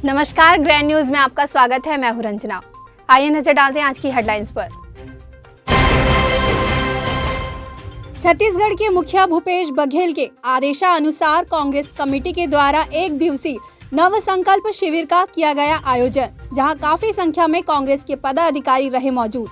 नमस्कार, grand news में आपका स्वागत है। मैं हूं रंजना। आइए नजर डालते हैं आज की हेडलाइंस पर। छत्तीसगढ़ के मुखिया भूपेश बघेल के आदेशानुसार कांग्रेस कमेटी के द्वारा एक दिवसीय नव संकल्प शिविर का किया गया आयोजन, जहां काफी संख्या में कांग्रेस के पदाधिकारी रहे मौजूद।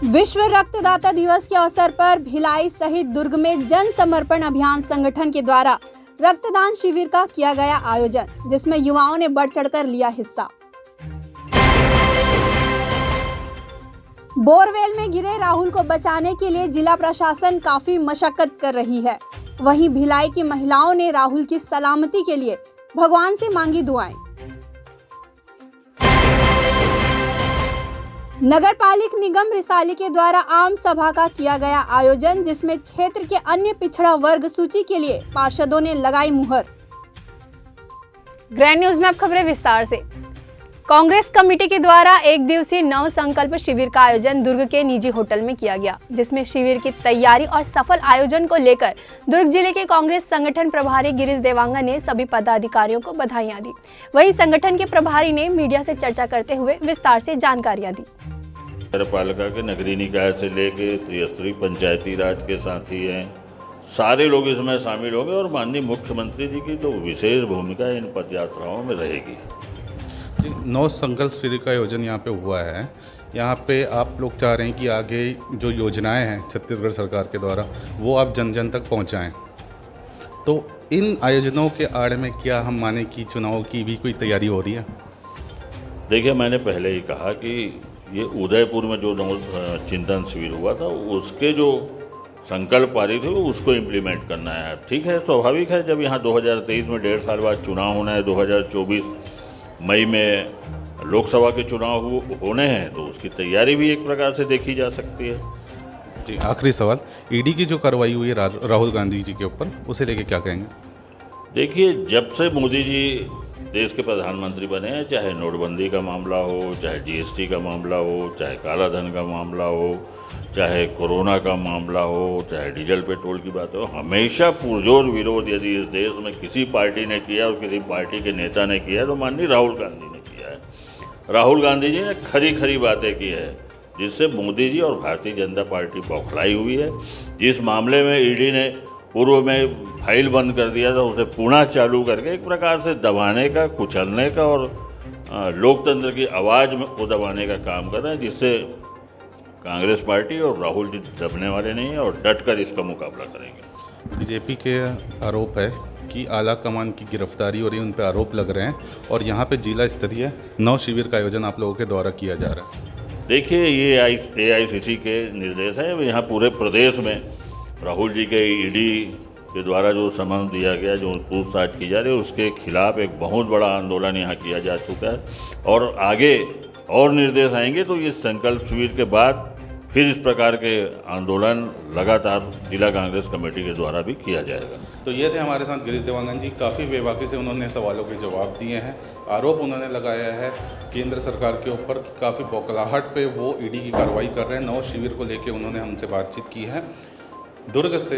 विश्व रक्तदाता दिवस के अवसर पर भिलाई सहित दुर्ग में जन समर्पण अभियान संगठन के द्वारा रक्तदान शिविर का किया गया आयोजन, जिसमें युवाओं ने बढ़ चढ़कर लिया हिस्सा। बोरवेल में गिरे राहुल को बचाने के लिए जिला प्रशासन काफी मशक्कत कर रही है। वहीं भिलाई की महिलाओं ने राहुल की सलामती के लिए भगवान से मांगी दुआएं। नगर पालिक निगम रिसाली के द्वारा आम सभा का किया गया आयोजन, जिसमें क्षेत्र के अन्य पिछड़ा वर्ग सूची के लिए पार्षदों ने लगाई मुहर। ग्रैंड न्यूज में अब खबरें विस्तार से। कांग्रेस कमेटी के द्वारा एक दिवसीय नव संकल्प शिविर का आयोजन दुर्ग के निजी होटल में किया गया, जिसमें शिविर की तैयारी और सफल आयोजन को लेकर दुर्ग जिले के कांग्रेस संगठन प्रभारी गिरीश देवांगा ने सभी पदाधिकारियों को बधाइयां दी। वहीं संगठन के प्रभारी ने मीडिया से चर्चा करते हुए विस्तार से जानकारियां दी। नगर पालिका के नगरीय निकाय से लेके त्रिस्तरीय पंचायती राज के साथी हैं, सारे लोग इसमें शामिल होंगे और माननीय मुख्यमंत्री जी की तो विशेष भूमिका इन पद यात्राओं में रहेगी। नौ संकल्प शिविर का आयोजन यहाँ पे हुआ है। यहाँ पे आप लोग चाह रहे हैं कि आगे जो योजनाएं हैं छत्तीसगढ़ सरकार के द्वारा वो आप जन जन तक पहुँचाएँ। तो इन आयोजनों के आड़ में क्या हम माने कि चुनाव की भी कोई तैयारी हो रही है? देखिए, मैंने पहले ही कहा कि ये उदयपुर में जो चिंतन शिविर हुआ था उसके जो संकल्प पारित हुए उसको इम्प्लीमेंट करना है। ठीक है, स्वाभाविक है, जब यहाँ 2023 में 1.5 साल बाद चुनाव होना है, 2024 मई में लोकसभा के चुनाव होने हैं, तो उसकी तैयारी भी एक प्रकार से देखी जा सकती है। जी, आखिरी सवाल, ईडी की जो कार्रवाई हुई है राहुल गांधी जी के ऊपर, उसे लेके क्या कहेंगे? देखिए, जब से मोदी जी देश के प्रधानमंत्री बने हैं, चाहे नोटबंदी का मामला हो, चाहे जीएसटी का मामला हो, चाहे काला धन का मामला हो, चाहे कोरोना का मामला हो, चाहे डीजल पेट्रोल की बात हो, हमेशा पुरजोर विरोध यदि इस देश में किसी पार्टी ने किया और किसी पार्टी के नेता ने किया तो माननीय राहुल गांधी ने किया है। राहुल गांधी जी ने खरी खरी बातें की है, जिससे मोदी जी और भारतीय जनता पार्टी बौखलाई हुई है। जिस मामले में ईडी ने पूर्व में फाइल बंद कर दिया था, उसे पुनः चालू करके एक प्रकार से दबाने का, कुचलने का और लोकतंत्र की आवाज़ को दबाने का काम कर रहे हैं, जिससे कांग्रेस पार्टी और राहुल जी दबने वाले नहीं हैं और डटकर इसका मुकाबला करेंगे। बीजेपी के आरोप है कि आला कमान की गिरफ्तारी और उन पर आरोप लग रहे हैं और यहाँ पे जिला स्तरीय नव शिविर का आयोजन आप लोगों के द्वारा किया जा रहा है। देखिए, ये AICC के निर्देश हैं। यहाँ पूरे प्रदेश में राहुल जी के ईडी के द्वारा जो समन दिया गया, जो पूछताछ की जा रही है, उसके खिलाफ एक बहुत बड़ा आंदोलन यहाँ किया जा चुका है और आगे और निर्देश आएंगे तो ये संकल्प शिविर के बाद फिर इस प्रकार के आंदोलन लगातार जिला कांग्रेस कमेटी के द्वारा भी किया जाएगा। तो ये थे हमारे साथ गिरीश देवांगन जी। काफ़ी बेबाकी से उन्होंने सवालों के जवाब दिए हैं। आरोप उन्होंने लगाया है केंद्र सरकार के ऊपर कि काफ़ी बौखलाहट पे वो ईडी की कार्रवाई कर रहे हैं। नौ शिविर को लेकर उन्होंने हमसे बातचीत की है। दुर्ग से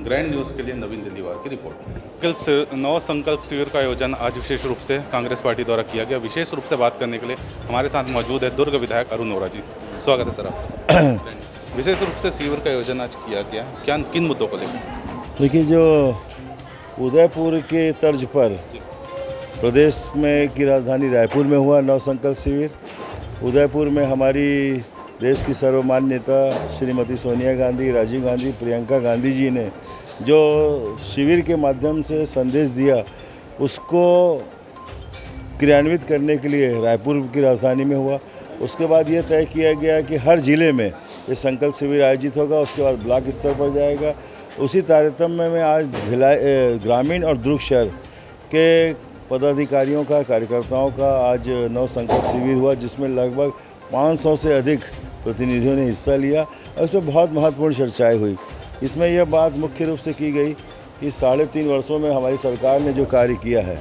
ग्रैंड न्यूज़ के लिए नवीन दिलीवार की रिपोर्ट। नौ संकल्प शिविर का आयोजन आज विशेष रूप से कांग्रेस पार्टी द्वारा किया गया। विशेष रूप से बात करने के लिए हमारे साथ मौजूद है दुर्ग विधायक अरुण वोरा जी। स्वागत है सर आपका। विशेष रूप से शिविर का आयोजन आज किया गया, क्या किन मुद्दों को लेकर? देखिए, जो उदयपुर के तर्ज पर प्रदेश में की राजधानी रायपुर में हुआ नौ संकल्प शिविर, उदयपुर में हमारी देश की सर्वमान्य नेता श्रीमती सोनिया गांधी, राजीव गांधी, प्रियंका गांधी जी ने जो शिविर के माध्यम से संदेश दिया, उसको क्रियान्वित करने के लिए रायपुर की राजधानी में हुआ। उसके बाद ये तय किया गया कि हर ज़िले में ये संकल्प शिविर आयोजित होगा, उसके बाद ब्लॉक स्तर पर जाएगा। उसी तारतम्य में आज भिलाई ग्रामीण और दुर्ग शहर के पदाधिकारियों का, कार्यकर्ताओं का आज नौ संकल्प शिविर हुआ, जिसमें लगभग 500 से अधिक प्रतिनिधियों ने हिस्सा लिया और उसमें बहुत महत्वपूर्ण चर्चाएं हुई। इसमें यह बात मुख्य रूप से की गई कि 3.5 वर्षों में हमारी सरकार ने जो कार्य किया है,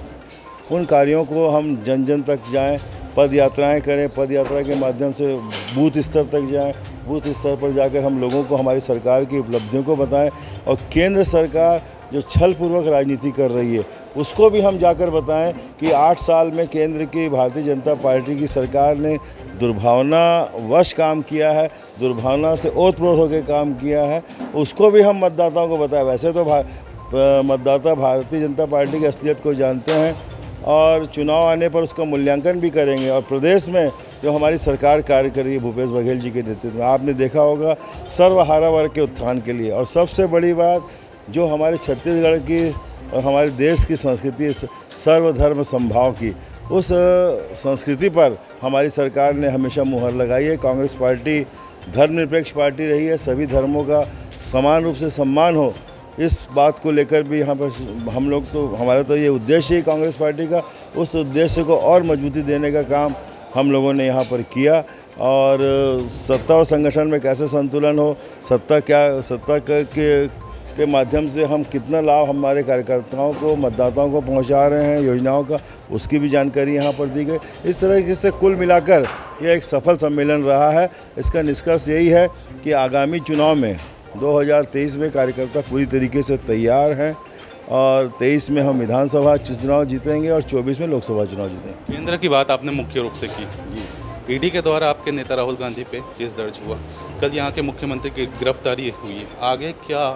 उन कार्यों को हम जन जन तक जाएं, पद यात्राएं करें, पद यात्रा के माध्यम से बूथ स्तर तक जाएं, बूथ स्तर पर जाकर हम लोगों को हमारी सरकार की उपलब्धियों को बताएं और केंद्र सरकार जो छलपूर्वक राजनीति कर रही है उसको भी हम जाकर बताएं कि 8 साल में केंद्र की भारतीय जनता पार्टी की सरकार ने दुर्भावनावश काम किया है, दुर्भावना से ओतप्रोत होकर काम किया है, उसको भी हम मतदाताओं को बताएं। वैसे तो मतदाता भारतीय जनता पार्टी की असलियत को जानते हैं और चुनाव आने पर उसका मूल्यांकन भी करेंगे। और प्रदेश में जो हमारी सरकार कार्य कर रही है भूपेश बघेल जी के नेतृत्व में, आपने देखा होगा सर्वहारा वर्ग के उत्थान के लिए। और सबसे बड़ी बात जो हमारे छत्तीसगढ़ की और हमारे देश की संस्कृति सर्वधर्म समभाव की, उस संस्कृति पर हमारी सरकार ने हमेशा मुहर लगाई है। कांग्रेस पार्टी धर्मनिरपेक्ष पार्टी रही है, सभी धर्मों का समान रूप से सम्मान हो, इस बात को लेकर भी यहाँ पर हम लोग तो हमारा तो ये उद्देश्य ही कांग्रेस पार्टी का, उस उद्देश्य को और मजबूती देने का काम हम लोगों ने यहाँ पर किया। और सत्ता और संगठन में कैसे संतुलन हो, सत्ता के माध्यम से हम कितना लाभ हमारे कार्यकर्ताओं को, मतदाताओं को पहुंचा रहे हैं योजनाओं का, उसकी भी जानकारी यहाँ पर दी गई। इस तरह से कुल मिलाकर यह एक सफल सम्मेलन रहा है। इसका निष्कर्ष यही है कि आगामी चुनाव में 2023 में कार्यकर्ता पूरी तरीके से तैयार हैं और 23 में हम विधानसभा चुनाव जीतेंगे और 24 में लोकसभा चुनाव जीतेंगे। केंद्र की बात आपने मुख्य रूप से की। ईडी के द्वारा आपके नेता राहुल गांधी पे केस दर्ज हुआ, कल यहाँ के मुख्यमंत्री की गिरफ्तारी हुई, आगे क्या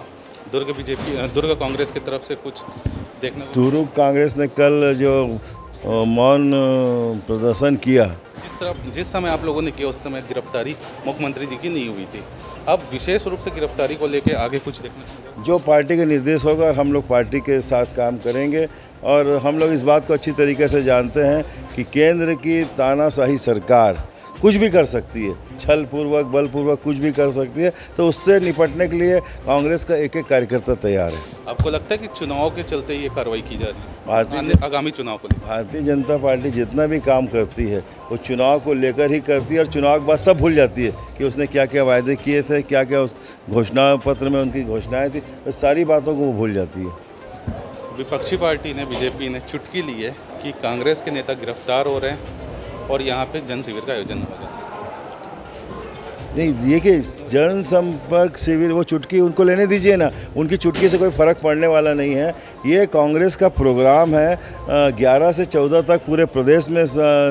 दुर्ग कांग्रेस की तरफ से कुछ देखने को? दुर्ग कांग्रेस ने कल जो मौन प्रदर्शन किया, जिस समय आप लोगों ने किया उस समय गिरफ्तारी मुख्यमंत्री जी की नहीं हुई थी। अब विशेष रूप से गिरफ्तारी को लेकर आगे कुछ देखना, जो पार्टी का निर्देश होगा हम लोग पार्टी के साथ काम करेंगे। और हम लोग इस बात को अच्छी तरीके से जानते हैं कि केंद्र की तानाशाही सरकार कुछ भी कर सकती है, छलपूर्वक बलपूर्वक कुछ भी कर सकती है, तो उससे निपटने के लिए कांग्रेस का एक एक कार्यकर्ता तैयार है। आपको लगता है कि चुनाव के चलते ये कार्रवाई की जा रही है आगामी चुनाव को लेकर? भारतीय जनता पार्टी जितना भी काम करती है वो चुनाव को लेकर ही करती है और चुनाव के बाद सब भूल जाती है कि उसने क्या क्या वायदे किए थे, क्या क्या उस घोषणा पत्र में उनकी घोषणाएं थी, उस सारी बातों को वो भूल जाती है। विपक्षी पार्टी ने, बीजेपी ने चुटकी ली है कि कांग्रेस के नेता गिरफ्तार हो रहे हैं और यहाँ पे जन शिविर का आयोजन होगा। नहीं, ये कि जनसंपर्क शिविर वो चुटकी उनको लेने दीजिए ना, उनकी चुटकी से कोई फ़र्क पड़ने वाला नहीं है। ये कांग्रेस का प्रोग्राम है, 11 से 14 तक पूरे प्रदेश में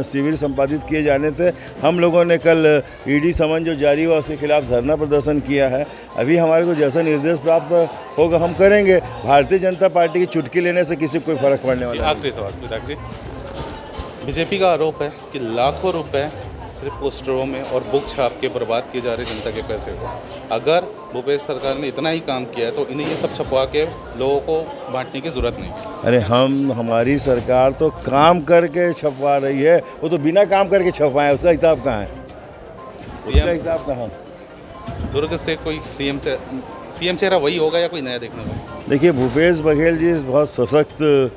शिविर संपादित किए जाने थे। हम लोगों ने कल ईडी समन जो जारी हुआ उसके खिलाफ धरना प्रदर्शन किया है। अभी हमारे को जैसा निर्देश प्राप्त होगा हम करेंगे। भारतीय जनता पार्टी की चुटकी लेने से किसी को कोई फ़र्क पड़ने वाला नहीं। आखिरी सवाल विधायक जी, बीजेपी का आरोप है कि लाखों रुपए सिर्फ पोस्टरों में और बुक छाप के बर्बाद किए जा रहे जनता के पैसे को। अगर भूपेश सरकार ने इतना ही काम किया है तो इन्हें ये सब छपवा के लोगों को बांटने की जरूरत नहीं। अरे हमारी सरकार तो काम करके छपवा रही है, वो तो बिना काम करके छपवाए, उसका हिसाब कहाँ है? उसका हिसाब कहाँ? दुर्ग से कोई सीएम चेहरा वही होगा या कोई नया देखने को? देखिए, भूपेश बघेल जी बहुत सशक्त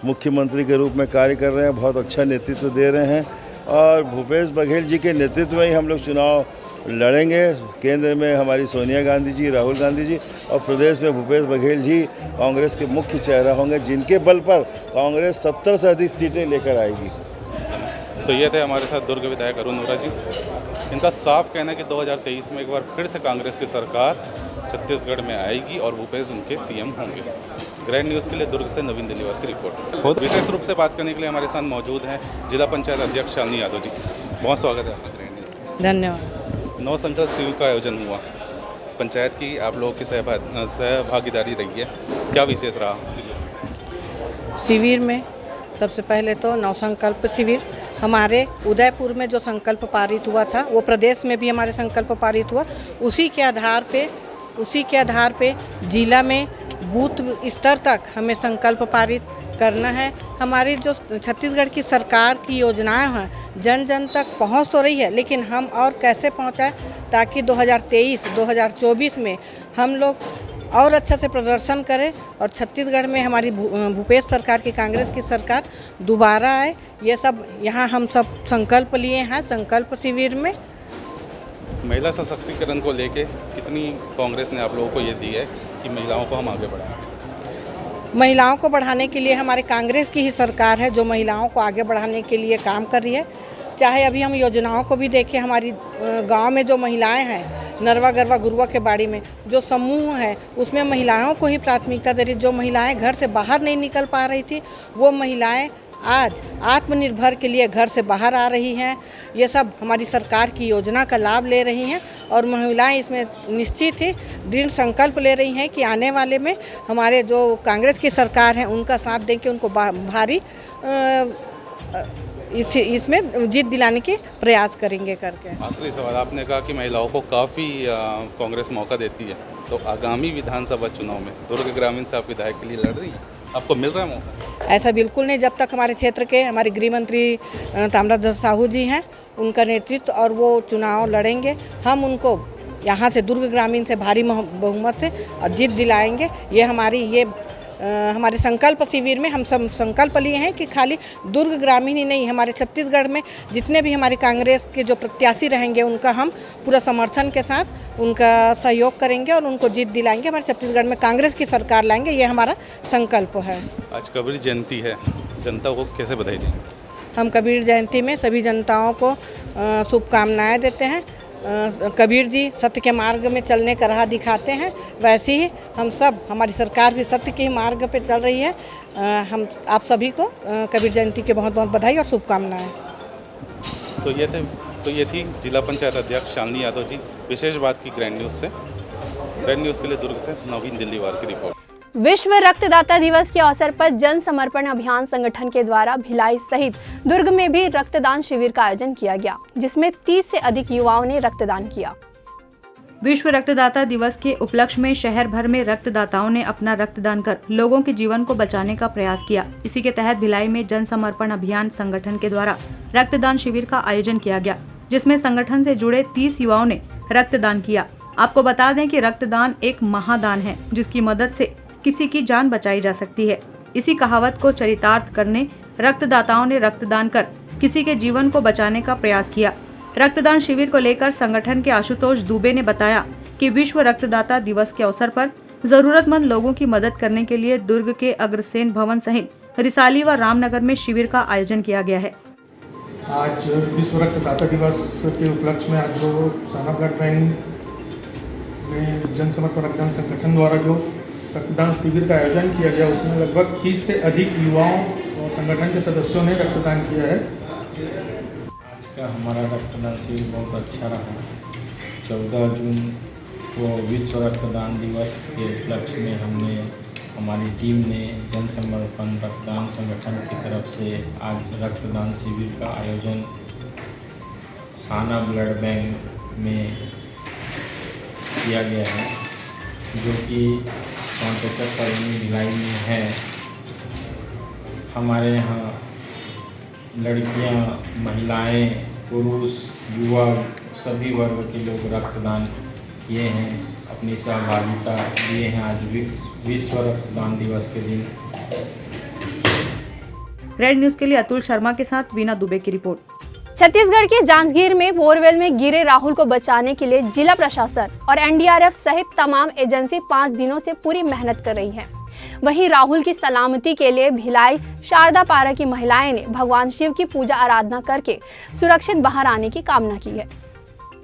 मुख्यमंत्री के रूप में कार्य कर रहे हैं, बहुत अच्छा नेतृत्व दे रहे हैं और भूपेश बघेल जी के नेतृत्व में ही हम लोग चुनाव लड़ेंगे। केंद्र में हमारी सोनिया गांधी जी, राहुल गांधी जी और प्रदेश में भूपेश बघेल जी कांग्रेस के मुख्य चेहरा होंगे, जिनके बल पर कांग्रेस 70 से अधिक सीटें लेकर आएगी। तो ये थे हमारे साथ दुर्ग विधायक अरुण वोरा जी। इनका साफ कहना है कि 2023 में एक बार फिर से कांग्रेस की सरकार छत्तीसगढ़ में आएगी और भूपेश उनके सीएम होंगे। ग्रैंड न्यूज़ के लिए दुर्ग से नवीन दिलीवर की रिपोर्ट। विशेष रूप से बात करने के लिए हमारे साथ मौजूद हैं जिला पंचायत अध्यक्ष शालिनी यादव जी। बहुत स्वागत है आपका ग्रैंड न्यूज़। धन्यवाद। 9 संसद शिविर का आयोजन हुआ, पंचायत की आप लोगों की सहभागीदारी रही है, क्या विशेष रहा शिविर में? सबसे पहले तो नवसंकल्प शिविर हमारे उदयपुर में जो संकल्प पारित हुआ था वो प्रदेश में भी हमारे संकल्प पारित हुआ। उसी के आधार पे जिला में बूथ स्तर तक हमें संकल्प पारित करना है। हमारी जो छत्तीसगढ़ की सरकार की योजनाएं हैं जन जन तक पहुंच तो रही है, लेकिन हम और कैसे पहुंचाएं ताकि 2023-2024 में हम लोग और अच्छा से प्रदर्शन करें और छत्तीसगढ़ में हमारी भूपेश सरकार की, कांग्रेस की सरकार दोबारा आए। ये सब यहाँ हम सब संकल्प लिए हैं संकल्प शिविर में। महिला सशक्तिकरण को लेके कितनी कांग्रेस ने आप लोगों को ये दी है कि महिलाओं को हम आगे बढ़ाएं? महिलाओं को बढ़ाने के लिए हमारे कांग्रेस की ही सरकार है जो महिलाओं को आगे बढ़ाने के लिए काम कर रही है। चाहे अभी हम योजनाओं को भी देखें, हमारी गांव में जो महिलाएं हैं नरवा गरवा गुरुआ के बाड़ी में जो समूह है उसमें महिलाओं को ही प्राथमिकता दे रही। जो महिलाएं घर से बाहर नहीं निकल पा रही थी वो महिलाएं आज आत्मनिर्भर के लिए घर से बाहर आ रही हैं। ये सब हमारी सरकार की योजना का लाभ ले रही हैं और महिलाएं इसमें निश्चित ही दृढ़ संकल्प ले रही हैं कि आने वाले में हमारे जो कांग्रेस की सरकार है उनका साथ दें कि उनको भारी इसमें जीत दिलाने के प्रयास करेंगे करके। आखिरी सवाल, आपने कहा कि महिलाओं को काफ़ी कांग्रेस मौका देती है, तो आगामी विधानसभा चुनाव में दुर्ग ग्रामीण से आप विधायक के लिए लड़ रही हैं, आपको मिल रहा है मौका? ऐसा बिल्कुल नहीं। जब तक हमारे क्षेत्र के हमारे गृह मंत्री ताम्रध्वज साहू जी हैं उनका नेतृत्व और वो चुनाव लड़ेंगे, हम उनको यहाँ से दुर्ग ग्रामीण से भारी बहुमत से जीत दिलाएंगे। ये हमारे संकल्प शिविर में हम सब संकल्प लिए हैं कि खाली दुर्ग ग्रामीण ही नहीं, हमारे छत्तीसगढ़ में जितने भी हमारे कांग्रेस के जो प्रत्याशी रहेंगे उनका हम पूरा समर्थन के साथ उनका सहयोग करेंगे और उनको जीत दिलाएंगे। हमारे छत्तीसगढ़ में कांग्रेस की सरकार लाएंगे, ये हमारा संकल्प है। आज कबीर जयंती है, जनता को कैसे बधाई देंगे? हम कबीर जयंती में सभी जनताओं को शुभकामनाएँ देते हैं। कबीर जी सत्य के मार्ग में चलने का राह दिखाते हैं, वैसे ही हम सब, हमारी सरकार भी सत्य के मार्ग पे चल रही है। हम आप सभी को कबीर जयंती के बहुत बहुत बधाई और शुभकामनाएं। तो ये थी जिला पंचायत अध्यक्ष शालिनी यादव जी। विशेष बात की ग्रैंड न्यूज़ से। ग्रैंड न्यूज़ के लिए दुर्ग से नवीन दिल्लीवाल की रिपोर्ट। विश्व रक्तदाता दिवस के अवसर पर जन समर्पण अभियान संगठन के द्वारा भिलाई सहित दुर्ग में भी रक्तदान शिविर का आयोजन किया गया, जिसमें 30 से अधिक युवाओं ने रक्तदान किया। विश्व रक्तदाता दिवस के उपलक्ष्य में शहर भर में रक्तदाताओं ने अपना रक्तदान कर लोगों के जीवन को बचाने का प्रयास किया। इसी के तहत भिलाई में जन समर्पण अभियान संगठन के द्वारा रक्तदान शिविर का आयोजन किया गया, जिसमें संगठन से जुड़े 30 युवाओं ने रक्तदान किया। आपको बता दें कि रक्तदान एक महादान है, जिसकी मदद से किसी की जान बचाई जा सकती है। इसी कहावत को चरितार्थ करने रक्तदाताओं ने रक्तदान कर किसी के जीवन को बचाने का प्रयास किया। रक्तदान शिविर को लेकर संगठन के आशुतोष दुबे ने बताया कि विश्व रक्तदाता दिवस के अवसर पर जरूरतमंद लोगों की मदद करने के लिए दुर्ग के अग्रसेन भवन सहित रिसाली व रामनगर में शिविर का आयोजन किया गया है। आज विश्व रक्तदाता दिवस के उपलक्ष्य में आज जो सानपगढ़ में जन समर्पण अभियान संगठन द्वारा जो रक्तदान शिविर का आयोजन किया गया, उसमें लगभग 30 से अधिक युवाओं और संगठन के सदस्यों ने रक्तदान किया है। आज का हमारा रक्तदान शिविर बहुत अच्छा रहा। 14 जून को विश्व रक्तदान दिवस के उपलक्ष्य में हमारी टीम ने जन समर्पण रक्तदान संगठन की तरफ से आज रक्तदान शिविर का आयोजन साना ब्लड बैंक में किया गया है, जो कि कॉन्ट्रेक्टर कॉलोनी भिलाई में है। हमारे यहाँ लड़कियाँ, महिलाएं, पुरुष, युवा सभी वर्ग के लोग रक्तदान किए हैं, अपनी सहभागिता दिए हैं आज विश्व रक्तदान दिवस के दिन। रेड न्यूज़ के लिए अतुल शर्मा के साथ वीना दुबे की रिपोर्ट। छत्तीसगढ़ के जांजगीर में बोरवेल में गिरे राहुल को बचाने के लिए जिला प्रशासन और एनडीआरएफ सहित तमाम एजेंसी 5 दिनों से पूरी मेहनत कर रही हैं। वहीं राहुल की सलामती के लिए भिलाई शारदा पारा की महिलाएं ने भगवान शिव की पूजा आराधना करके सुरक्षित बाहर आने की कामना की है।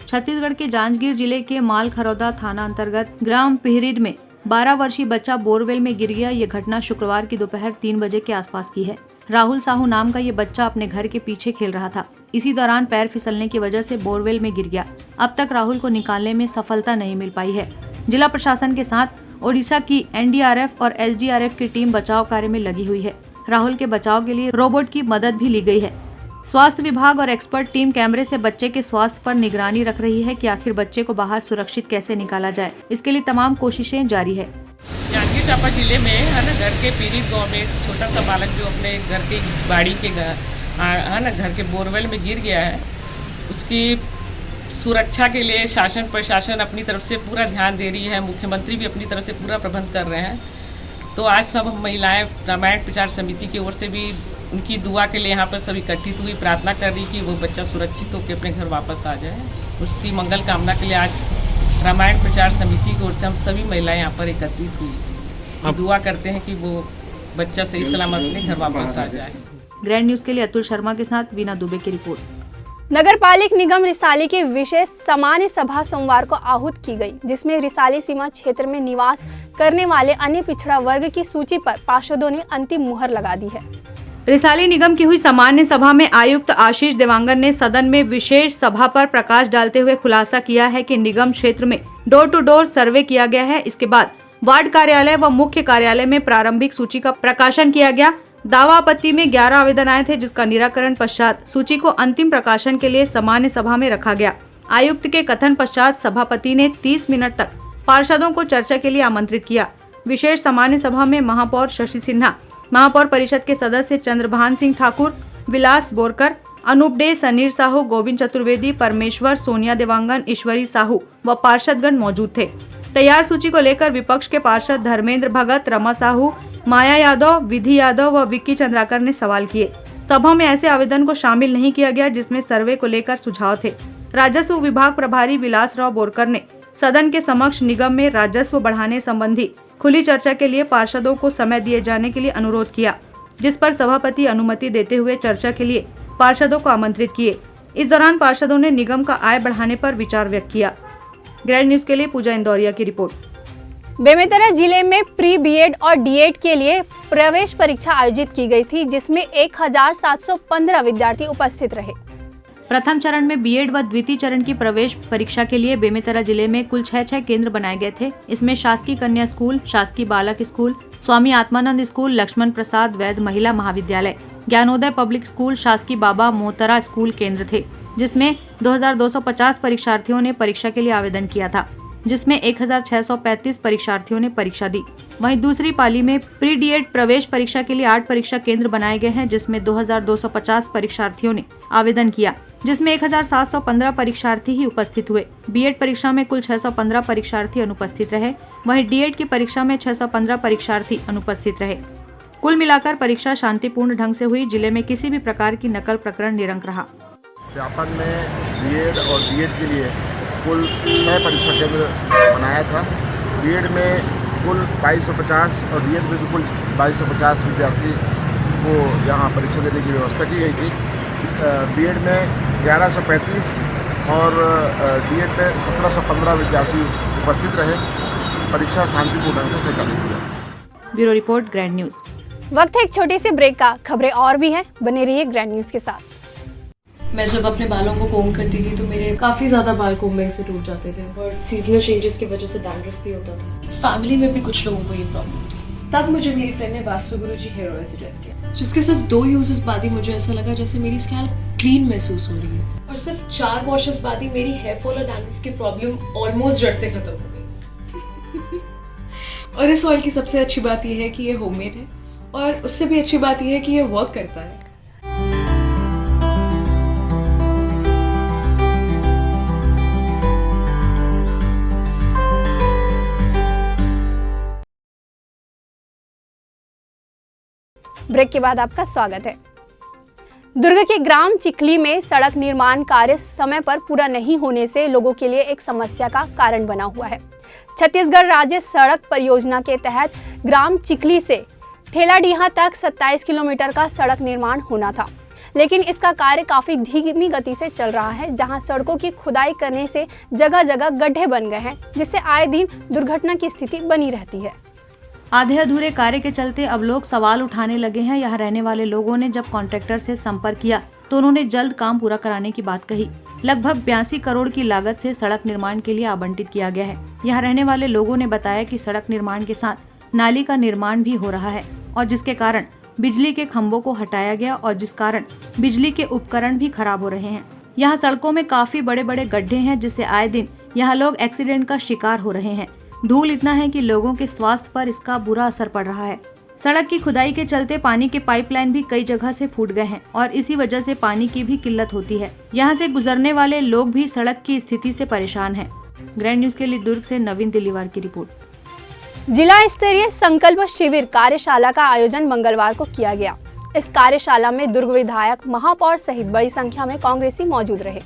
छत्तीसगढ़ के जांजगीर जिले के मालखरौदा थाना अंतर्गत ग्राम पिहरिद में 12 वर्षीय बच्चा बोरवेल में गिर गया। ये घटना शुक्रवार की दोपहर 3 बजे के आसपास की है। राहुल साहू नाम का ये बच्चा अपने घर के पीछे खेल रहा था। इसी दौरान पैर फिसलने की वजह से बोरवेल में गिर गया। अब तक राहुल को निकालने में सफलता नहीं मिल पाई है। जिला प्रशासन के साथ ओडिशा की एनडीआरएफ और एसडीआरएफ की टीम बचाव कार्य में लगी हुई है। राहुल के बचाव के लिए रोबोट की मदद भी ली गई है। स्वास्थ्य विभाग और एक्सपर्ट टीम कैमरे से बच्चे के स्वास्थ्य पर निगरानी रख रही है कि आखिर बच्चे को बाहर सुरक्षित कैसे निकाला जाए। इसके लिए तमाम कोशिशें जारी है। जांजगीर चांपा जिले में है ना, घर के पीड़ित गाँव में एक छोटा सा बालक जो अपने घर के बाड़ी के है ना घर के बोरवेल में गिर गया है, उसकी सुरक्षा के लिए शासन प्रशासन अपनी तरफ से पूरा ध्यान दे रही है। मुख्यमंत्री भी अपनी तरफ से पूरा प्रबंध कर रहे हैं। तो आज सब महिलाएं रामायण प्रचार समिति की ओर से भी उनकी दुआ के लिए यहाँ पर सब इकट्ठित हुई, प्रार्थना कर रही कि वो बच्चा सुरक्षित होकर अपने घर वापस आ जाए। उसकी मंगल कामना के लिए आज रामायण प्रचार समिति की ओर से हम सभी महिलाएं यहाँ पर एकत्रित हुई, दुआ करते हैं कि वो बच्चा सही सलामत अपने घर वापस आ जाए। ग्रैंड न्यूज़ के लिए अतुल शर्मा के साथ वीना दुबे की रिपोर्ट। नगर पालिक निगम रिसाली की विशेष सामान्य सभा सोमवार को आहूत की गई, जिसमें रिसाली सीमा क्षेत्र में निवास करने वाले अन्य पिछड़ा वर्ग की सूची पर पार्षदों ने अंतिम मुहर लगा दी है। रिसाली निगम की हुई सामान्य सभा में आयुक्त आशीष देवांगन ने सदन में विशेष सभा पर प्रकाश डालते हुए खुलासा किया है कि निगम क्षेत्र में डोर टू डोर सर्वे किया गया है। इसके बाद वार्ड कार्यालय व मुख्य कार्यालय में प्रारंभिक सूची का प्रकाशन किया गया। दावा आपत्ति में 11 आवेदन आए थे, जिसका निराकरण पश्चात सूची को अंतिम प्रकाशन के लिए सामान्य सभा में रखा गया। आयुक्त के कथन पश्चात सभापति ने 30 मिनट तक पार्षदों को चर्चा के लिए आमंत्रित किया। विशेष सामान्य सभा में महापौर शशि सिन्हा, महापौर परिषद के सदस्य चंद्रभान सिंह ठाकुर, विलास बोरकर, अनूप डे, सनीर साहू, गोविंद चतुर्वेदी, परमेश्वर, सोनिया देवांगन, ईश्वरी साहू व पार्षदगण मौजूद थे। तैयार सूची को लेकर विपक्ष के पार्षद धर्मेंद्र भगत, रमा साहू, माया यादव, विधि यादव व विक्की चंद्राकर ने सवाल किए। सभा में ऐसे आवेदन को शामिल नहीं किया गया जिसमें सर्वे को लेकर सुझाव थे। राजस्व विभाग प्रभारी विलास राव बोरकर ने सदन के समक्ष निगम में राजस्व बढ़ाने संबंधी खुली चर्चा के लिए पार्षदों को समय दिए जाने के लिए अनुरोध किया, जिस पर सभापति अनुमति देते हुए चर्चा के लिए पार्षदों को आमंत्रित किए। इस दौरान पार्षदों ने निगम का आय बढ़ाने पर विचार व्यक्त किया। ग्रैंड न्यूज के लिए पूजा इंदौरिया की रिपोर्ट। बेमेतरा जिले में प्री बीएड और डीएड के लिए प्रवेश परीक्षा आयोजित की गई थी, जिसमें 1715 विद्यार्थी उपस्थित रहे। प्रथम चरण में बीएड व द्वितीय चरण की प्रवेश परीक्षा के लिए बेमेतरा जिले में कुल 6 केंद्र बनाए गए थे। इसमें शासकीय कन्या स्कूल, शासकीय बालक स्कूल, स्वामी आत्मानंद स्कूल, लक्ष्मण प्रसाद वैद महिला महाविद्यालय, ज्ञानोदय पब्लिक स्कूल, शासकीय बाबा मोहतरा स्कूल केंद्र थे, जिसमें 2250 परीक्षार्थियों ने परीक्षा के लिए आवेदन किया था, जिसमें 1635 परीक्षार्थियों ने परीक्षा दी। वहीं दूसरी पाली में प्री डीएड प्रवेश परीक्षा के लिए 8 परीक्षा केंद्र बनाए गए हैं, जिसमें 2250 परीक्षार्थियों ने आवेदन किया, जिसमें 1715 परीक्षार्थी ही उपस्थित हुए। बीएड परीक्षा में कुल 615 परीक्षार्थी अनुपस्थित रहे, वहीं डीएड की परीक्षा में 615 परीक्षार्थी अनुपस्थित रहे। कुल मिलाकर परीक्षा शांतिपूर्ण ढंग से हुई। जिले में किसी भी प्रकार की नकल प्रकरण निरंक रहा। व्यापन में बीएड और डीएड के लिए कुल 6 परीक्षा केंद्र बनाया था। बीएड में कुल 2250 और डीएड में भी कुल 2250 विद्यार्थी को यहाँ परीक्षा देने की व्यवस्था की गई थी। बीएड में 1135 और डीएड में 1715 विद्यार्थी उपस्थित रहे। परीक्षा शांतिपूर्ण ढंग से संचालित हुई। Bureau report, grand news. वक्त है एक छोटे से ब्रेक का। खबरें और भी हैं, बने रहिए ग्रैंड न्यूज के साथ। मैं जब अपने बालों को कोम करती थी तो मेरे काफ़ी ज़्यादा बाल कोम्बिंग से टूट जाते थे और सीजनल चेंजेस की वजह से डैंड्रफ भी होता था। फैमिली में भी कुछ लोगों को ये प्रॉब्लम थी। तब मुझे मेरी फ्रेंड ने वास्तु गुरुजी हेयर ऑयल सजेस्ट किया, जिसके सिर्फ 2 यूजेस बाद ही मुझे ऐसा लगा जैसे मेरी स्कैल्प क्लीन महसूस हो रही है, और सिर्फ 4 वॉशेस बाद ही मेरी हेयर फॉल और डैंड्रफ की प्रॉब्लम ऑलमोस्ट जड़ से खत्म हो गई। और इस ऑयल की सबसे अच्छी बात यह है कि ये होममेड है, और उससे भी अच्छी बात यह है कि ये वर्क करता है। ब्रेक के बाद आपका स्वागत है। दुर्ग के ग्राम चिखली में सड़क निर्माण कार्य समय पर पूरा नहीं होने से लोगों के लिए एक समस्या का कारण बना हुआ है। छत्तीसगढ़ राज्य सड़क परियोजना के तहत ग्राम चिखली से ठेलाडीहा तक 27 किलोमीटर का सड़क निर्माण होना था, लेकिन इसका कार्य काफी धीमी गति से चल रहा है, जहां सड़कों की खुदाई करने से जगह जगह गड्ढे बन गए हैं, जिससे आए दिन दुर्घटना की स्थिति बनी रहती है। आधे अधूरे कार्य के चलते अब लोग सवाल उठाने लगे हैं। यहाँ रहने वाले लोगों ने जब कॉन्ट्रैक्टर से संपर्क किया तो उन्होंने जल्द काम पूरा कराने की बात कही। लगभग 82 करोड़ की लागत से सड़क निर्माण के लिए आवंटित किया गया है। यहाँ रहने वाले लोगों ने बताया कि सड़क निर्माण के साथ नाली का निर्माण भी हो रहा है, और जिसके कारण बिजली के खंभों को हटाया गया, और जिस कारण बिजली के उपकरण भी खराब हो रहे हैं। यहाँ सड़कों में काफी बड़े बड़े गड्ढे हैं, जिससे आए दिन यहाँ लोग एक्सीडेंट का शिकार हो रहे हैं। धूल इतना है कि लोगों के स्वास्थ्य पर इसका बुरा असर पड़ रहा है। सड़क की खुदाई के चलते पानी के पाइपलाइन भी कई जगह से फूट गए हैं, और इसी वजह से पानी की भी किल्लत होती है। यहाँ से गुजरने वाले लोग भी सड़क की स्थिति से परेशान हैं। ग्रैंड न्यूज के लिए दुर्ग से नवीन दिलीवार की रिपोर्ट। जिला स्तरीय संकल्प शिविर कार्यशाला का आयोजन मंगलवार को किया गया। इस कार्यशाला में दुर्ग विधायक, महापौर सहित बड़ी संख्या में कांग्रेसी मौजूद रहे।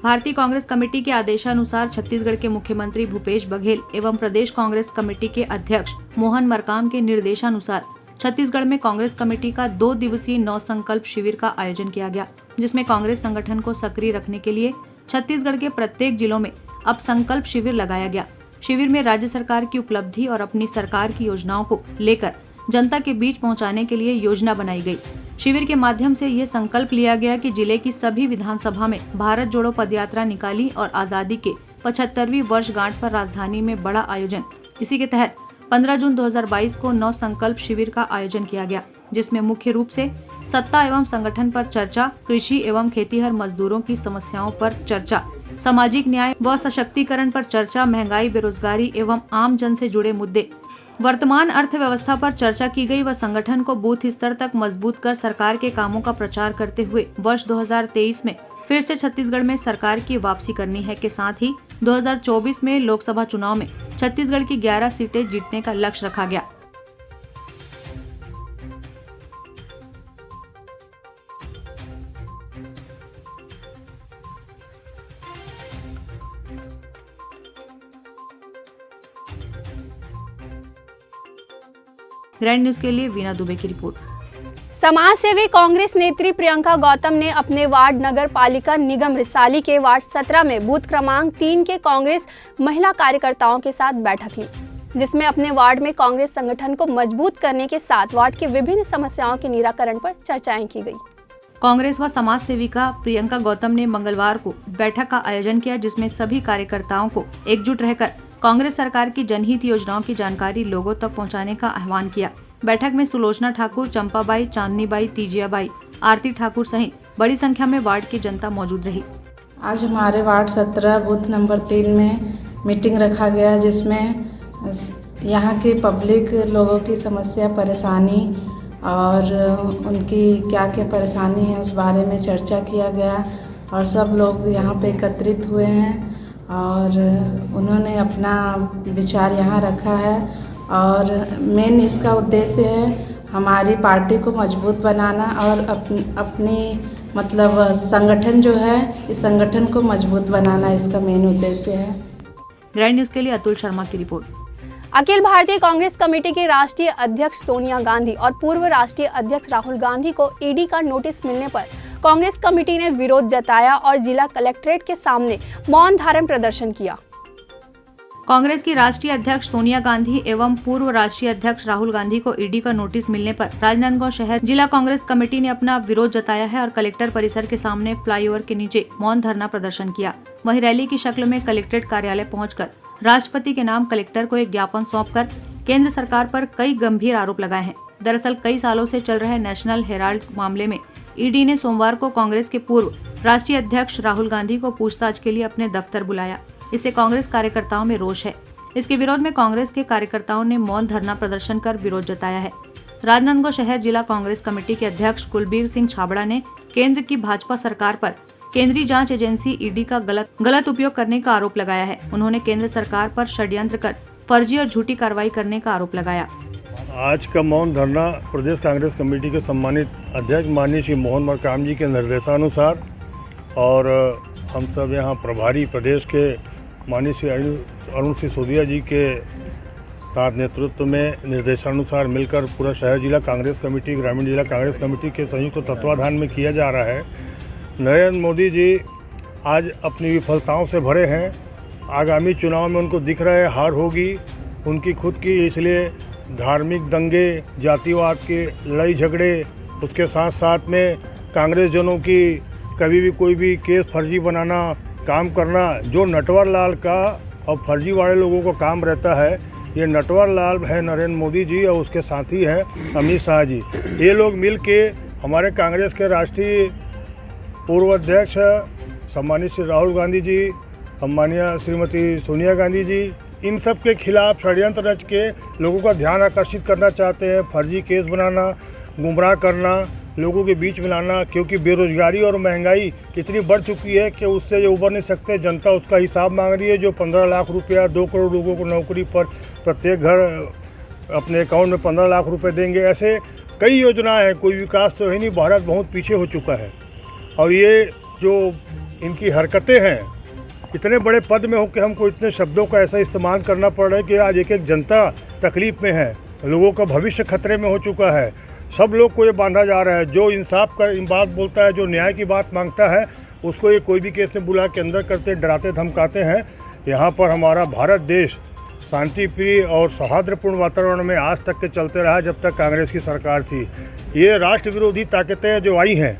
भारतीय कांग्रेस कमेटी के आदेशानुसार छत्तीसगढ़ के मुख्यमंत्री भूपेश बघेल एवं प्रदेश कांग्रेस कमेटी के अध्यक्ष मोहन मरकाम के निर्देशानुसार छत्तीसगढ़ में कांग्रेस कमेटी का 2 दिवसीय नव संकल्प शिविर का आयोजन किया गया, जिसमें कांग्रेस संगठन को सक्रिय रखने के लिए छत्तीसगढ़ के प्रत्येक जिलों में अब संकल्प शिविर लगाया गया। शिविर में राज्य सरकार की उपलब्धि और अपनी सरकार की योजनाओं को लेकर जनता के बीच पहुंचाने के लिए योजना बनाई गई। शिविर के माध्यम से ये संकल्प लिया गया कि जिले की सभी विधानसभा में भारत जोड़ो पदयात्रा निकाली और आजादी के 75वीं वर्षगांठ पर राजधानी में बड़ा आयोजन। इसी के तहत 15 जून 2022 को नव संकल्प शिविर का आयोजन किया गया, जिसमें मुख्य रूप से सत्ता एवं संगठन पर चर्चा, कृषि एवं खेतीहर मजदूरों की समस्याओं पर चर्चा, सामाजिक न्याय व सशक्तिकरण पर चर्चा, महंगाई, बेरोजगारी एवं आम जन से जुड़े मुद्दे, वर्तमान अर्थव्यवस्था पर चर्चा की गई व संगठन को बूथ स्तर तक मजबूत कर सरकार के कामों का प्रचार करते हुए वर्ष 2023 में फिर से छत्तीसगढ़ में सरकार की वापसी करनी है के साथ ही 2024 में लोकसभा चुनाव में छत्तीसगढ़ की 11 सीटें जीतने का लक्ष्य रखा गया। ग्रैंड न्यूज के लिए वीना दुबे की रिपोर्ट। समाज सेवी कांग्रेस नेत्री प्रियंका गौतम ने अपने वार्ड नगर पालिका निगम रिसाली के वार्ड 17 में बूथ क्रमांक 3 के कांग्रेस महिला कार्यकर्ताओं के साथ बैठक ली, जिसमें अपने वार्ड में कांग्रेस संगठन को मजबूत करने के साथ वार्ड के विभिन्न समस्याओं के निराकरण पर चर्चाएं की गई। कांग्रेस व समाज सेविका प्रियंका गौतम ने मंगलवार को बैठक का आयोजन किया, जिसमें सभी कार्यकर्ताओं को एकजुट रहकर कांग्रेस सरकार की जनहित योजनाओं की जानकारी लोगों तक पहुंचाने का आह्वान किया। बैठक में सुलोचना ठाकुर, चंपाबाई, चांदनीबाई, तीजियाबाई, आरती ठाकुर सहित बड़ी संख्या में वार्ड की जनता मौजूद रही। आज हमारे वार्ड 17 बूथ नंबर 3 में मीटिंग रखा गया, जिसमें यहाँ के पब्लिक लोगों की समस्या, परेशानी और उनकी क्या क्या परेशानी है उस बारे में चर्चा किया गया और सब लोग यहाँ पे एकत्रित हुए हैं और उन्होंने अपना विचार यहाँ रखा है और मेन इसका उद्देश्य है हमारी पार्टी को मजबूत बनाना और अपनी मतलब संगठन जो है इस संगठन को मजबूत बनाना इसका मेन उद्देश्य है। ग्रैंड न्यूज के लिए अतुल शर्मा की रिपोर्ट। अखिल भारतीय कांग्रेस कमेटी के राष्ट्रीय अध्यक्ष सोनिया गांधी और पूर्व राष्ट्रीय अध्यक्ष राहुल गांधी को ईडी का नोटिस मिलने पर कांग्रेस कमेटी ने विरोध जताया और जिला कलेक्ट्रेट के सामने मौन धारण प्रदर्शन किया। कांग्रेस की राष्ट्रीय अध्यक्ष सोनिया गांधी एवं पूर्व राष्ट्रीय अध्यक्ष राहुल गांधी को ईडी का नोटिस मिलने पर राजनांदगांव शहर जिला कांग्रेस कमेटी ने अपना विरोध जताया है और कलेक्टर परिसर के सामने फ्लाईओवर के नीचे मौन धरना प्रदर्शन किया। वहीं रैली की शक्ल में कलेक्ट्रेट कार्यालय पहुंचकर राष्ट्रपति के नाम कलेक्टर को एक ज्ञापन सौंपकर केंद्र सरकार पर कई गंभीर आरोप लगाए हैं। दरअसल कई सालों से चल रहे नेशनल हेराल्ड मामले में ईडी ने सोमवार को कांग्रेस के पूर्व राष्ट्रीय अध्यक्ष राहुल गांधी को पूछताछ के लिए अपने दफ्तर बुलाया। इससे कांग्रेस कार्यकर्ताओं में रोष है। इसके विरोध में कांग्रेस के कार्यकर्ताओं ने मौन धरना प्रदर्शन कर विरोध जताया है। राजनांदगांव शहर जिला कांग्रेस कमेटी के अध्यक्ष कुलबीर सिंह छाबड़ा ने केंद्र की भाजपा सरकार पर केंद्रीय जांच एजेंसी ईडी का गलत उपयोग करने का आरोप लगाया है। उन्होंने केंद्र सरकार पर षड्यंत्र कर फर्जी और झूठी कार्रवाई करने का आरोप लगाया। आज का मौन धरना प्रदेश कांग्रेस कमेटी के सम्मानित अध्यक्ष माननीय श्री मोहन मरकाम जी के निर्देशानुसार और हम सब यहाँ प्रभारी प्रदेश के माननीय श्री अरुण सिसोदिया जी के साथ नेतृत्व में निर्देशानुसार मिलकर पूरा शहर जिला कांग्रेस कमेटी, ग्रामीण जिला कांग्रेस कमेटी के संयुक्त तत्वाधान में किया जा रहा है। नरेंद्र मोदी जी आज अपनी विफलताओं से भरे हैं। आगामी चुनाव में उनको दिख रहा है हार होगी उनकी खुद की, इसलिए धार्मिक दंगे, जातिवाद के लड़ाई झगड़े, उसके साथ साथ में कांग्रेस जनों की कभी भी कोई भी केस फर्जी बनाना, काम करना, जो नटवर लाल का और फर्जी वाले लोगों को काम रहता है, ये नटवर लाल है नरेंद्र मोदी जी और उसके साथी हैं अमित शाह जी। ये लोग मिल के हमारे कांग्रेस के राष्ट्रीय पूर्व अध्यक्ष सम्मानित श्री राहुल गांधी जी, सम्मानीय श्रीमती सोनिया गांधी जी, इन सब के खिलाफ षड्यंत्र रच के लोगों का ध्यान आकर्षित करना चाहते हैं। फर्जी केस बनाना, गुमराह करना, लोगों के बीच में लाना, क्योंकि बेरोजगारी और महंगाई इतनी बढ़ चुकी है कि उससे ये उबर नहीं सकते। जनता उसका हिसाब मांग रही है। जो 15 लाख रुपया 2 करोड़ लोगों को नौकरी पर प्रत्येक घर अपने अकाउंट में 15 लाख रुपए देंगे, ऐसे कई योजनाएं हैं। कोई विकास तो है नहीं, भारत बहुत पीछे हो चुका है। और ये जो इनकी हरकतें हैं, इतने बड़े पद में हो कि हमको इतने शब्दों का ऐसा इस्तेमाल करना पड़ रहा है कि आज एक जनता तकलीफ़ में है। लोगों का भविष्य खतरे में हो चुका है। सब लोग को ये बांधा जा रहा है। जो इंसाफ का बात बोलता है, जो न्याय की बात मांगता है, उसको ये कोई भी केस में बुला के अंदर करते, डराते धमकाते हैं। यहाँ पर हमारा भारत देश शांति प्रिय और सौहार्दपूर्ण वातावरण में आज तक के चलते रहा जब तक कांग्रेस की सरकार थी। ये राष्ट्र विरोधी ताकतें जो आई हैं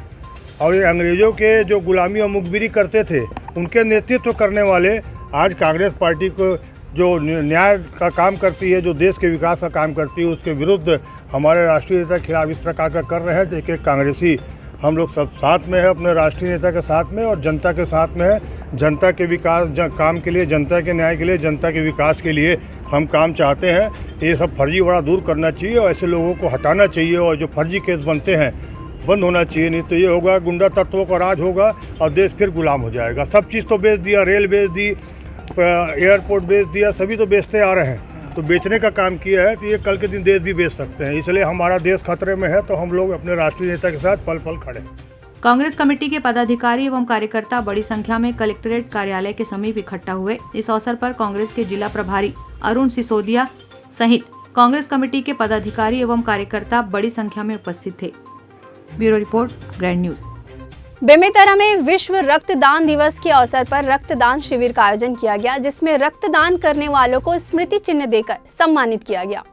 और ये अंग्रेज़ों के जो गुलामी और मुखबिरी करते थे, उनके नेतृत्व करने वाले आज कांग्रेस पार्टी को जो न्याय का काम करती है, जो देश के विकास का काम करती है, उसके विरुद्ध हमारे राष्ट्रीय नेता खिलाफ इस प्रकार का कर रहे हैं। एक कांग्रेसी हम लोग सब साथ में है, अपने राष्ट्रीय नेता के साथ में और जनता के साथ में है। जनता के विकास काम के लिए, जनता के न्याय के लिए, जनता के विकास के लिए हम काम चाहते हैं। ये सब फर्जीवाड़ा दूर करना चाहिए और ऐसे लोगों को हटाना चाहिए और जो फर्जी केस बनते हैं बंद होना चाहिए। नहीं तो ये होगा, गुंडा तत्वों का राज होगा और देश फिर गुलाम हो जाएगा। सब चीज़ तो बेच दिया, रेल बेच दी, एयरपोर्ट बेच दिया, सभी तो बेचते आ रहे हैं। तो बेचने का काम किया है तो ये कल के दिन देश भी बेच सकते हैं। इसलिए हमारा देश खतरे में है, तो हम लोग अपने राष्ट्रीय नेता के साथ पल पल खड़े। कांग्रेस कमेटी के पदाधिकारी एवं कार्यकर्ता बड़ी संख्या में कलेक्ट्रेट कार्यालय के समीप इकट्ठा हुए। इस अवसर पर कांग्रेस के जिला प्रभारी अरुण सिसोदिया सहित कांग्रेस कमेटी के पदाधिकारी एवं कार्यकर्ता बड़ी संख्या में उपस्थित थे। Bureau report, grand news. Bemetara में विश्व रक्तदान दिवस के अवसर पर रक्तदान शिविर का आयोजन किया गया, जिसमें रक्तदान करने वालों को स्मृति चिन्ह देकर सम्मानित किया गया।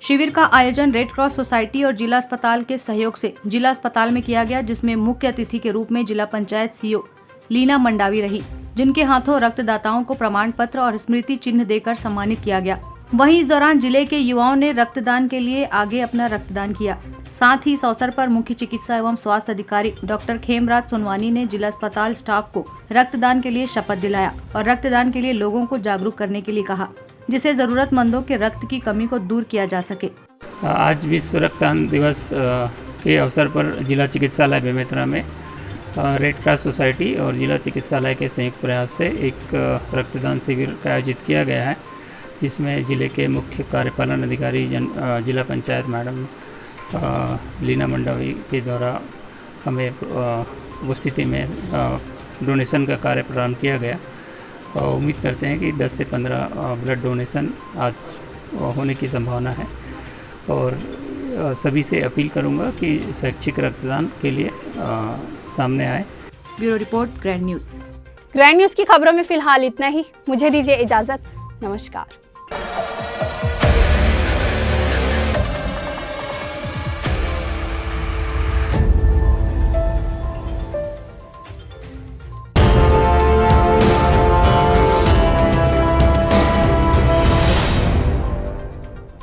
शिविर का आयोजन रेड क्रॉस सोसाइटी और जिला अस्पताल के सहयोग से जिला अस्पताल में किया गया, जिसमें मुख्य अतिथि के रूप में जिला पंचायत सीईओ लीना मंडावी रही, जिनके हाथों रक्तदाताओं को प्रमाण पत्र और स्मृति चिन्ह देकर सम्मानित किया गया। वहीं इस दौरान जिले के युवाओं ने रक्तदान के लिए आगे अपना रक्तदान किया। साथ ही इस अवसर पर मुख्य चिकित्सा एवं स्वास्थ्य अधिकारी डॉक्टर खेमराज सोनवानी ने जिला अस्पताल स्टाफ को रक्तदान के लिए शपथ दिलाया और रक्तदान के लिए लोगों को जागरूक करने के लिए कहा, जिससे जरूरतमंदों के रक्त की कमी को दूर किया जा सके। आज विश्व रक्तदान दिवस के अवसर पर जिला चिकित्सालय बेमेतरा में रेड क्रॉस सोसाइटी और जिला चिकित्सालय के संयुक्त प्रयास से एक रक्तदान शिविर का आयोजित किया गया है, जिसमें जिले के मुख्य कार्यपालन अधिकारी जिला पंचायत मैडम लीना मंडावी के द्वारा हमें उपस्थिति में डोनेशन का कार्य प्रारंभ किया गया। और उम्मीद करते हैं कि 10 से 15 ब्लड डोनेशन आज होने की संभावना है और सभी से अपील करूंगा कि स्वैच्छिक रक्तदान के लिए सामने आए। Bureau report, grand news. Grand news की खबरों में फिलहाल इतना ही। मुझे दीजिए इजाजत। नमस्कार।